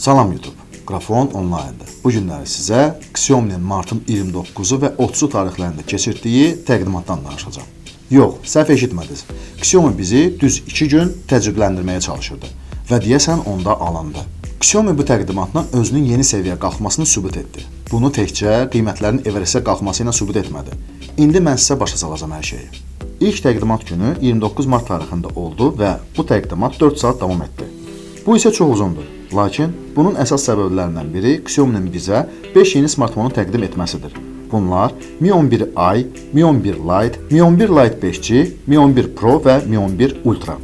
Salam YouTube, Qrafon online'dır. Bu günləri sizə Xiaomi'nin martın 29-u və 30-u tarixlərində keçirdiyi təqdimatdan danışacağam. Yox, səhv eşitmədiniz. Xiaomi bizi düz 2 gün təcrübələndirməyə çalışırdı və deyəsən onda alındı. Xiaomi bu təqdimatla özünün yeni səviyyəyə qalxmasını sübut etdi. Bunu təkcə qiymətlərin Everestə qalxması ilə sübut etmədi. İndi mən sizə başa salacağam hər şeyi. İlk təqdimat günü 29 mart tarixində oldu və bu təqdimat 4 saat davam etdi. Bu isə çox uzundur. Lakin bunun əsas səbəblərindən biri Xiaomi'nin bizə 5 yeni smartfonu təqdim etməsidir. Bunlar Mi 11i, Mi 11 Lite, Mi 11 Lite 5G, Mi 11 Pro və Mi 11 Ultra.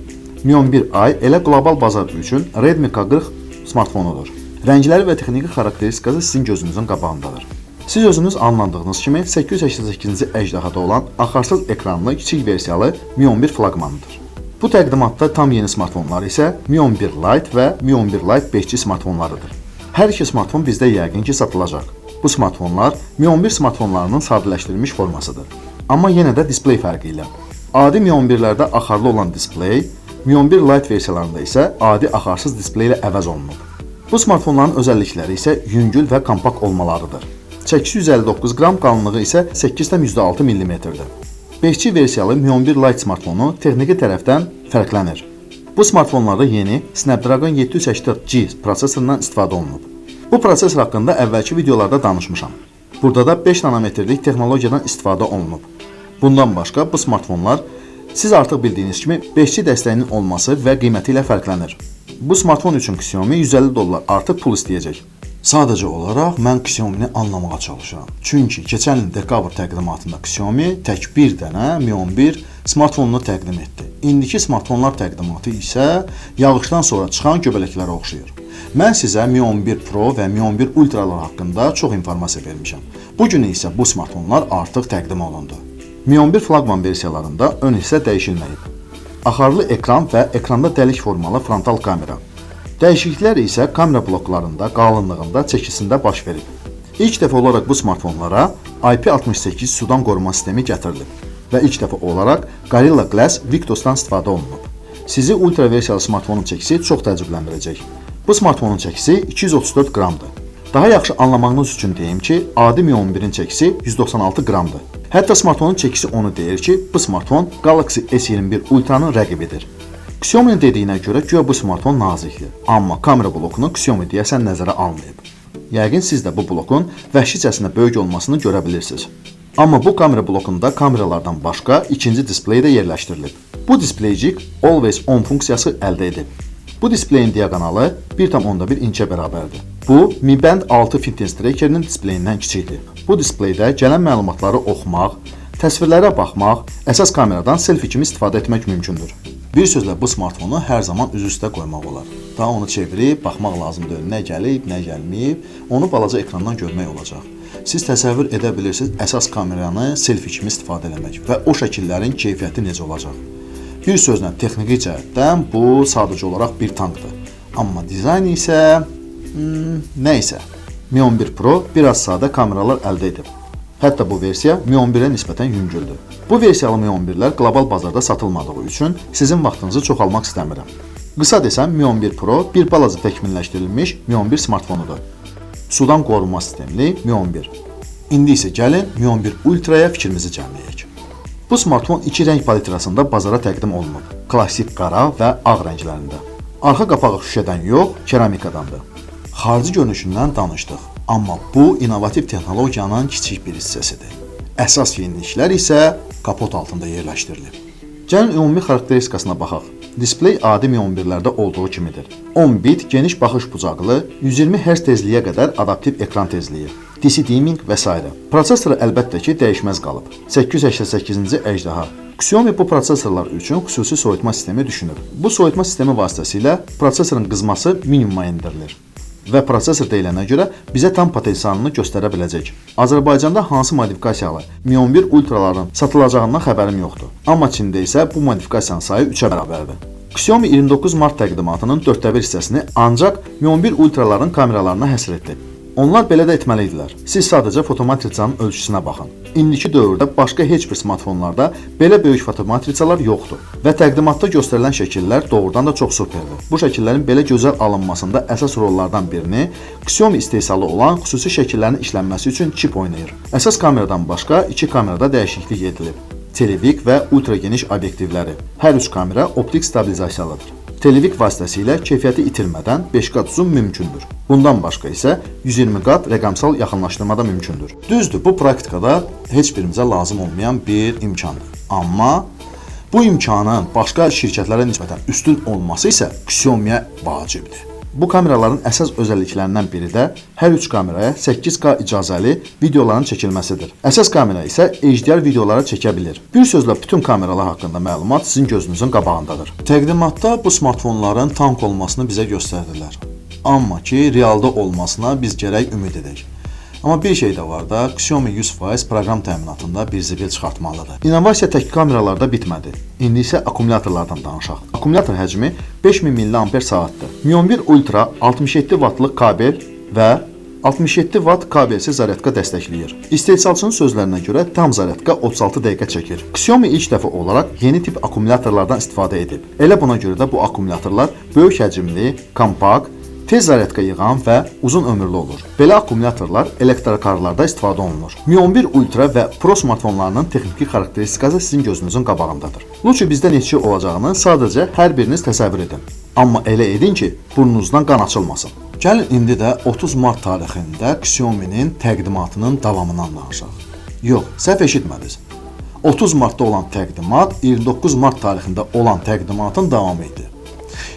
Mi 11i elə qlobal bazar üçün Redmi K40 smartfonudur. Rəngləri və texniki xarakteristikası sizin gözünüzün qabağındadır. Siz özünüz anladığınız kimi 888-ci əjdahada olan axarsız ekranlı kiçik versiyalı Mi 11 flaqmanıdır. Bu təqdimatda tam yeni smartfonlar isə Mi 11 Lite və Mi 11 Lite 5G smartfonlarıdır. Hər iki smartfon bizdə yəqin ki satılacaq. Bu smartfonlar Mi 11 smartfonlarının sadələşdirilmiş formasıdır. Amma yenə də displey fərqi ilə. Adi Mi 11-lərdə axarlı olan displey, Mi 11 Lite versiyalarında isə adi axarsız displey ilə əvəz olunub. Bu smartfonların özəllikləri isə yüngül və kompakt olmalarıdır. Çəkisi 159 qram, qalınlığı isə 8,6 mm-dir. 5G versiyalı Mi 11 Lite smartfonu texniki tərəfdən fərqlənir. Bu smartfonlarda yeni Snapdragon 784G prosesorundan istifadə olunub. Bu prosesor haqqında əvvəlki videolarda danışmışam. Burada da 5 nanometrlik texnologiyadan istifadə olunub. Bundan başqa bu smartfonlar siz artıq bildiyiniz kimi 5G dəstəyinin olması və qiyməti ilə fərqlənir. Bu smartfon üçün Xiaomi $150 artıq pul istəyəcək. Sadəcə olaraq mən Xiaomi'ni anlamağa çalışıram. Çünki keçən il dekabr təqdimatında Xiaomi tək bir dənə Mi 11 smartfonunu təqdim etdi. İndiki smartfonlar təqdimatı isə yağışdan sonra çıxan göbələklərə oxşayır. Mən sizə Mi 11 Pro və Mi 11 Ultralar haqqında çox informasiya vermişəm. Bu gün isə bu smartfonlar artıq təqdim olundu. Mi 11 flaqman versiyalarında ön hissə dəyişilməyib. Axarlı ekran və ekranda dəlik formalı frontal kamera. Dəyişikliklər isə kamera bloklarında, qalınlığında, çəkisində baş verib. İlk dəfə olaraq bu smartfonlara IP68 sudan qoruma sistemi gətirilib və ilk dəfə olaraq Gorilla Glass Victus'dan istifadə olunub. Sizi ultra versiyalı smartfonun çəkisi çox təəccübləndirəcək. Bu smartfonun çəkisi 234 qramdır. Daha yaxşı anlamağınız üçün deyim ki, adi Mi 11-in çəkisi 196 qramdır. Hətta smartfonun çəkisi onu deyir ki, bu smartfon Galaxy S21 Ultra'nın rəqibidir. Xiaomi'nin dediyinə görə güya bu smartfon nazikdir, amma kamera blokunu Xiaomi deyəsən nəzərə almayıb. Yəqin siz də bu blokun vəhşicəsinə böyük olmasını görə bilirsiniz. Amma bu kamera blokunda kameralardan başqa ikinci displey də yerləşdirilib. Bu displeycik Always On funksiyası əldə edib. Bu displeyin diaqonalı 1,1 inçə bərabərdir. Bu Mi Band 6 fitness trackerinin displeyindən kiçikdir. Bu displeydə gələn məlumatları oxumaq, təsvirlərə baxmaq, əsas kameradan selfie kimi istifadə etmək mümkündür. Bir sözlə bu smartfonu hər zaman üz üstə qoymaq olar. Daha onu çevirib, baxmaq lazımdır, nə gəlib, nə gəlməyib, onu balaca ekrandan görmək olacaq. Siz təsəvvür edə bilirsiniz əsas kameranı selfie kimi istifadə etmək və o şəkillərin keyfiyyəti necə olacaq. Bir sözlə texniki cəhətdən bu sadəcə olaraq bir tankdır. Amma dizayn isə nə isə. Mi 11 Pro biraz sadə kameralar əldə edib. Hətta bu versiya Mi 11-ə nisbətən yüngüldür. Bu versiyalı Mi 11-lər qlobal bazarda satılmadığı üçün sizin vaxtınızı çoxalmaq istəmirəm. Qısa desəm, Mi 11 Pro bir balaca təkmilləşdirilmiş Mi 11 smartfonudur. Sudan qorunma sistemli Mi 11. İndi isə gəlin Mi 11 Ultra'ya fikrimizi cəmləyək. Bu smartfon iki rəng palitrasında bazara təqdim olunub. Klassik qara və ağ rənglərində. Arxa qapağı şüşədən yox, keramikadandır. Xarici görünüşündən danışdıq. Amma bu innovativ texnologiyanın kiçik bir hissəsidir. Əsas yeniliklər isə kapot altında yerləşdirilib. Gəlin ümumi xarakteristikasına baxaq. Displey adi Mi 11-lərdə olduğu kimidir. 10 bit geniş baxış bucaqlı, 120 Hz tezliyə qədər adaptiv ekran tezliyi, DC dimming və s. Prosesoru əlbəttə ki, dəyişməz qalıb. 888-ci əjdaha. Xiaomi bu prosesorlar üçün xüsusi soyutma sistemi düşünür. Bu soyutma sistemi vasitəsilə prosesorun qızması minimuma endirilir. Və prosesor deyilənə görə bizə tam potensialını göstərə biləcək. Azərbaycanda hansı modifikasiyalı Mi 11 Ultraların satılacağından xəbərim yoxdur. Amma Çində isə bu modifikasiyanın sayı 3-ə bərabərdir. Xiaomi 29 mart təqdimatının 4/1 hissəsini ancaq Mi 11 Ultraların kameralarına həsr etdi. Onlar belə də etməli idilər. Siz sadəcə fotomatriçanın ölçüsünə baxın. İndiki dövrdə başqa heç bir smartfonlarda belə böyük fotomatriçalar yoxdur və təqdimatda göstərilən şəkillər doğrudan da çox superdir. Bu şəkillərin belə gözəl alınmasında əsas rollardan birini Xiaomi istehsalı olan xüsusi şəkillərin işlənməsi üçün çip oynayır. Əsas kameradan başqa iki kamerada dəyişiklik edilib. Televik və ultra geniş obyektivləri. Hər üç kamera optik stabilizasiyalıdır. Televik vasitəsilə keyfiyyəti itirmədən 5 qat zoom mümkündür. Bundan başqa isə 120 qat rəqəmsal yaxınlaşdırma da mümkündür. Düzdür, bu praktikada heç birimizə lazım olmayan bir imkandır. Amma bu imkanın başqa şirkətlərə nisbətən üstün olması isə Xiaomi-yə vacibdir. Bu kameraların əsas özəlliklərindən biri də hər üç kameraya 8K icazəli videoların çəkilməsidir. Əsas kamera isə HDR videoları çəkə bilir. Bir sözlə bütün kameralar haqqında məlumat sizin gözünüzün qabağındadır. Təqdimatda bu smartfonların tank olmasını bizə göstərdilər. Amma ki, realda olmasına biz gərək ümid edək. Amma bir şey də var da, Xiaomi 100% proqram təminatında bir zibil çıxartmalıdır. İnnovasiya tək kameralarda bitmədi. İndi isə akkumulyatorlardan danışaq. Akkumulyator həcmi 5000 mAh-dır. Mi 11 Ultra 67 W'lıq kabel və 67 Watt kabelsiz zaryadka dəstəkləyir. İstehsalçının sözlərinə görə tam zaryadka 36 dəqiqə çəkir. Xiaomi ilk dəfə olaraq yeni tip akkumulyatorlardan istifadə edib. Elə buna görə də bu akkumulyatorlar böyük həcmli, kompakt, tez zaryadka yığan və uzun ömürlü olur. Belə akkumulyatorlar elektrokarlarda istifadə olunur. Mi 11 Ultra və Pro smartfonlarının texniki xarakteristikası sizin gözünüzün qabağındadır. Luçu bizdə neçə olacağını sadəcə hər biriniz təsəvvür edin. Amma elə edin ki, burnunuzdan qan açılmasın. Gəlin indi də 30 mart tarixində Xiaomi-nin təqdimatının davamından danışaq. Yox, səhv eşitmədiniz. 30 martda olan təqdimat 29 mart tarixində olan təqdimatın davamı idi.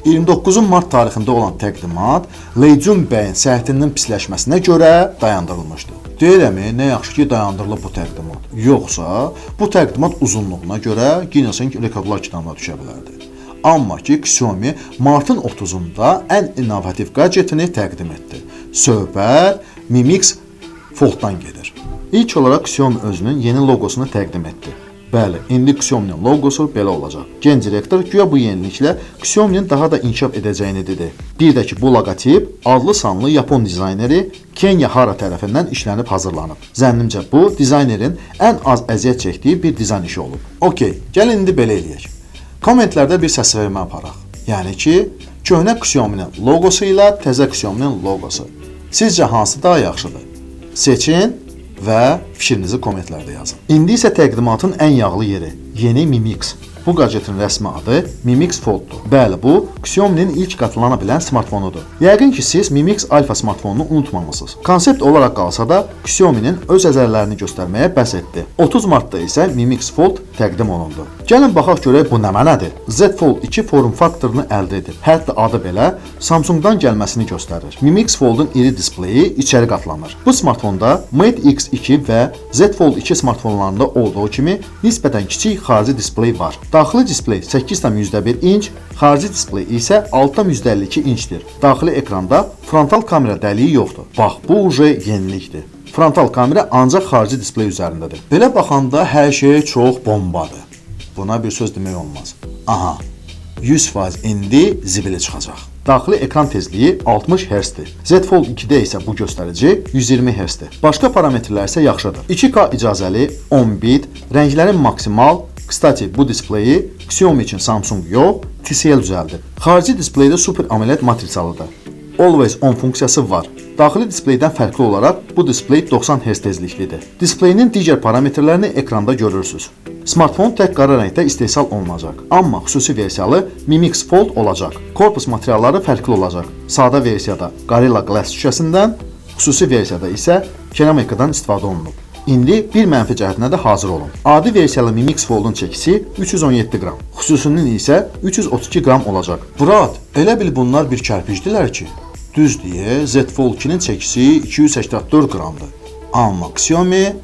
29 mart tarixində olan təqdimat Leijun bəyin səhhətinin pisləşməsinə görə dayandırılmışdı. Deyirəmi, nə yaxşı ki dayandırılıb bu təqdimat. Yoxsa bu təqdimat uzunluğuna görə Guinness rekordlar kitabına düşə bilərdi. Amma ki Xiaomi martın 30-unda ən innovativ gadgetini təqdim etdi. Söhbət Mi Mix Fold-dan gedir. İlk olaraq Xiaomi özünün yeni loqosunu təqdim etdi. Bəli, indi Xiaomi-nin loqosu belə olacaq. Genç direktor güya bu yeniliklə Xiaomi-nin daha da inkişaf edəcəyini dedi. Bir də ki, bu loqotip adlı sanlı Yapon dizayneri Kenya Hara tərəfindən işlənib hazırlanıb. Zənnimcə bu, dizaynerin ən az əziyyət çəkdiyi bir dizayn işi olub. Okey, gəlin indi belə eləyək. Kommentlərdə bir səsvermə aparaq. Yəni ki, köhnə Xiaomi-nin loqosu ilə təzə Xiaomi-nin loqosu. Sizcə hansı daha yaxşıdır? Seçin və fikrinizi kommentlərdə yazın. İndi isə təqdimatın ən yağlı yeri, yeni Mi Mix. Bu gadgetin rəsmi adı Mi Mix Fold-dur. Bəli, bu Xiaomi-nin ilk qatılana bilən smartfonudur. Yəqin ki, siz Mi Mix Alpha smartfonunu unutmamısınız. Konsept olaraq qalsa da Xiaomi-nin öz əzərlərini göstərməyə bəs etdi. 30 martda isə Mi Mix Fold təqdim olundu. Gəlin baxaq görək bu nə mənadır. Z Fold 2 form faktorunu əldə edib. Hətta adı belə Samsung-dan gəlməsini göstərir. Mi Mix Fold-un iri displeyi içəri qatlanır. Bu smartfonda Mate X2 və Z Fold 2 smartfonlarında olduğu kimi nisbətən kiçik xarici displey var. Daxili displey 8,1 inç, xarici displey isə 6,52 inçdir. Daxili ekranda frontal kamera dəliyi yoxdur. Bax, bu uje yenilikdir. Frontal kamera ancaq xarici displey üzərindədir. Belə baxanda hər şey çox bombadır. Buna bir söz demək olmaz. Aha, 100% indi zibili çıxacaq. Daxili ekran tezliyi 60 Hz-dir. Z Fold 2-də isə bu göstərici 120 Hz-dir. Başqa parametrlər isə yaxşıdır. 2K icazəli, 10 bit, rənglərin maksimal. Kstati, bu displeyi Xiaomi üçün Samsung yox, TCL düzəldib. Xarici displaydə Super AMOLED matrisalıdır. Always On funksiyası var. Daxili displeydən fərqli olaraq bu displey 90 Hz tezliklidir. Displeyinin digər parametrlərini ekranda görürsünüz. Smartfon tək qara rəngdə istehsal olunacaq. Amma xüsusi versiyalı Mi Mix Fold olacaq. Korpus materialları fərqli olacaq. Sadə versiyada Gorilla Glass şüşəsindən, xüsusi versiyada isə keramikadan istifadə olunub. İndi bir mənfi cəhətinə də hazır olun. Adi versiyalı Mi Mix Fold-un çəkisi 317 qram, xüsusinin isə 332 qram olacaq. Brat, elə bil bunlar bir kərpicdilər ki, düz deyə Z Fold 2-nin çəkisi 284 qramdır. Amma Xiaomi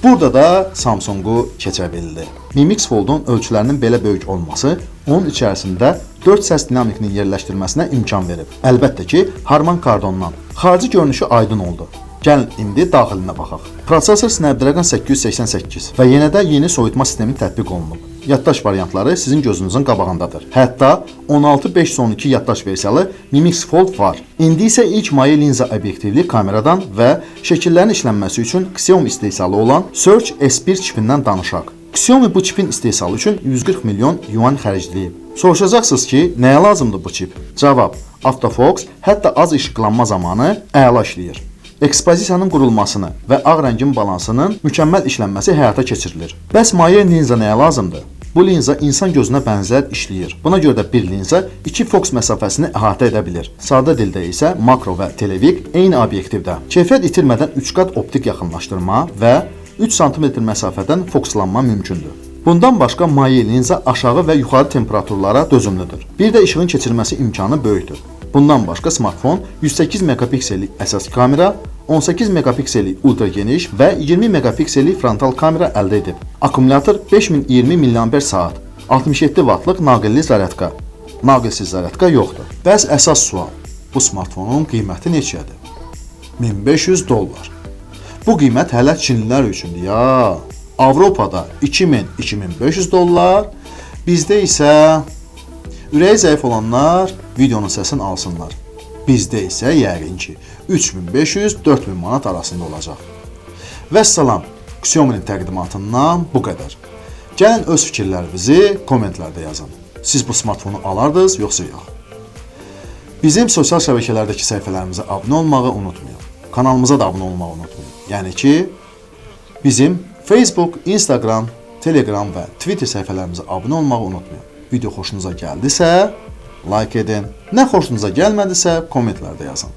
burada da Samsung-u keçə bildi. Mi Mix Fold-un ölçülərinin belə böyük olması onun içərisində 4 səs dinamikinin yerləşdirməsinə imkan verib. Əlbəttə ki, Harman Kardondan. Xarici görünüşü aydın oldu. Gəlin indi daxilinə baxaq. Prosesor Snapdragon 888 və yenə də yeni soyutma sistemi tətbiq olunub. yaddaş variantları sizin gözünüzün qabağındadır. Hətta 16:512 yaddaş versiyalı Mimix Fold var. İndi isə ilk maye linza obyektivli kameradan və şəkillərin işlənməsi üçün Xiaomi istehsalı olan Surge S1 çipindən danışaq. Xiaomi bu çipin istehsalı üçün 140 milyon yuan xərcləyib. Soruşacaqsınız ki, nəyə lazımdır bu çip? Cavab: Autofox hətta az işıqlanma zamanı əla işləyir. Ekspozisiyanın qurulmasını və ağ rəngin balansının mükəmməl işlənməsi həyata keçirilir. Bəs maye linza nəyə lazımdır? Bu linza insan gözünə bənzər işləyir. Buna görə də bir linza 2 fokus məsafəsini əhatə edə bilir. Sadə dildə isə makro və televik eyni obyektivdə. Keyfiyyət itirmədən 3 qat optik yaxınlaşdırma və 3 sm məsafədən fokuslanma mümkündür. Bundan başqa maye linza aşağı və yuxarı temperaturlara dözümlüdür. Bir də işığın keçirməsi imkanı böyükdür. Bundan başqa smartfon 108 megapiksellik əsas kamera, 18 megapiksellik ultra geniş və 20 megapiksellik frontal kamera əldə edib. Akkumulyator 5020 mAh, 67 W'lıq naqilli zaryadka. Naqilsiz zaryadka yoxdur. Bəs əsas sual: bu smartfonun qiyməti neçədir? $1500. Bu qiymət hələ Çinlilər üçündür ya. Avropada $2000-2500, bizdə isə ürəyi zəif olanlar videonun səsini alsınlar. Bizdə isə yəqin ki 3500-4000 manat arasında olacaq. Vəssalam, Xiaomi'nin təqdimatından bu qədər. Gəlin öz fikirlərinizi kommentlərdə yazın. Siz bu smartfonu alardınız yoxsa yox? Bizim sosial şəbəkələrdəki səhifələrimizə abunə olmağı unutmayın. Kanalımıza da abunə olmağı unutmayın. Yəni ki, bizim Facebook, Instagram, Telegram və Twitter səhifələrimizə abunə olmağı unutmayın. Video xoşunuza gəldisə, like edin. Nə xoşunuza gəlmədisə, kommentlərdə yazın.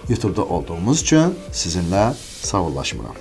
YouTube'da olduğumuz üçün sizinlə sağollaşmıram.